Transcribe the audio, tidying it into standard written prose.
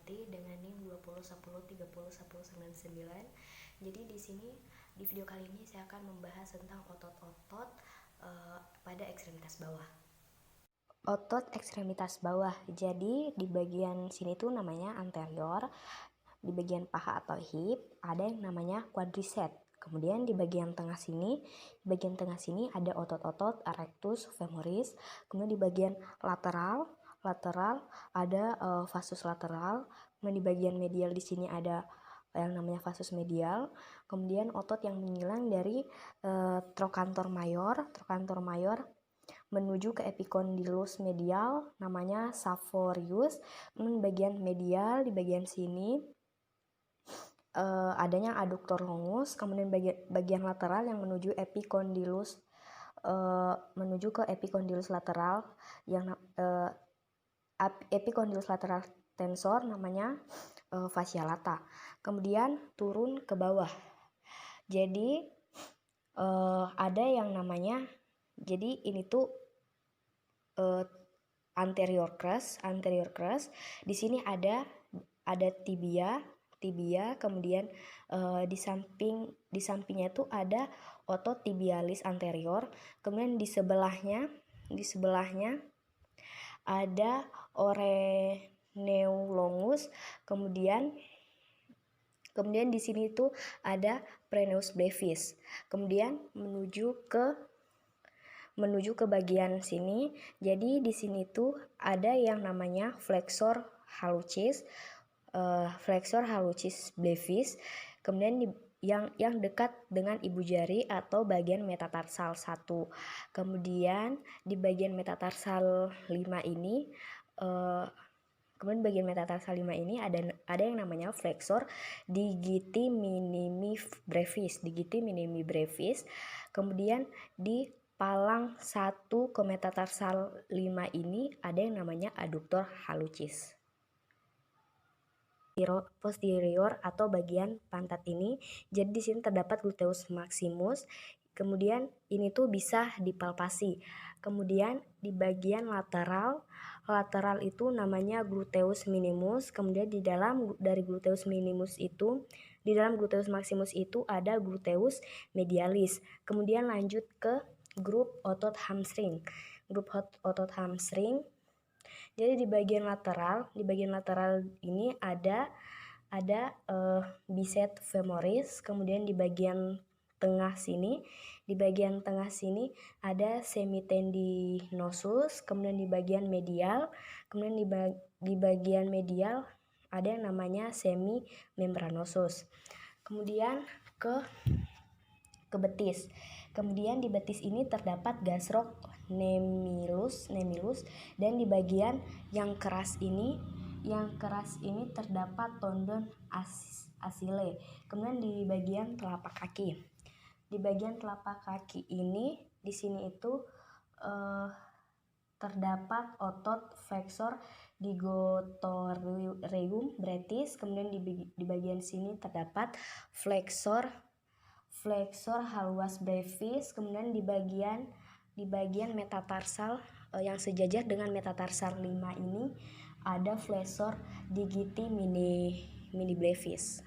Supriyati dengan NIM 2010301099. Jadi di sini di video kali ini saya akan membahas tentang otot-otot pada ekstremitas bawah. Otot ekstremitas bawah. Jadi di bagian sini tuh namanya anterior. Di bagian paha atau hip ada yang namanya quadriceps. Kemudian di bagian tengah sini, ada otot-otot rectus femoris. Kemudian di bagian lateral ada vasus lateral. Kemudian di bagian medial di sini ada yang namanya vasus medial. Kemudian otot yang menyilang dari trochanter mayor menuju ke epicondylus medial namanya saphoreus. Kemudian bagian medial di bagian sini adanya adductor longus. Kemudian bagian lateral yang menuju ke epicondylus lateral yang epicondylus lateral tensor namanya fascia lata. Kemudian turun ke bawah. Jadi ada yang namanya, jadi ini tuh anterior crus. Di sini ada tibia, kemudian di sampingnya itu ada otot tibialis anterior. Kemudian di sebelahnya ada oreneus longus. Kemudian di sini tuh ada preneus brevis. Kemudian menuju ke bagian sini. Jadi di sini tuh ada yang namanya flexor hallucis brevis. Kemudian yang dekat dengan ibu jari atau bagian metatarsal 1. Kemudian di bagian metatarsal 5 ini ada yang namanya flexor digiti minimi brevis. Kemudian di palang 1 ke metatarsal 5 ini ada yang namanya adductor hallucis posterior atau bagian pantat ini. Jadi di sini terdapat gluteus maximus. Kemudian ini tuh bisa dipalpasi. Kemudian di bagian lateral itu namanya gluteus minimus. Kemudian di dalam gluteus maximus itu ada gluteus medialis. Kemudian lanjut ke grup otot hamstring. Jadi di bagian lateral ini ada bicep femoris. Kemudian di bagian tengah sini ada semitendinosus. Kemudian di bagian medial ada yang namanya semimembranosus. Kemudian ke betis. Kemudian di betis ini terdapat gastrocnemius dan di bagian yang keras ini terdapat tendon Achilles. Kemudian di bagian telapak kaki. Di bagian telapak kaki ini di sini itu terdapat otot flexor digotorium brevis. Kemudian di bagian sini terdapat flexor hallucis brevis. Kemudian di bagian metatarsal yang sejajar dengan metatarsal 5 ini ada flexor digiti mini brevis.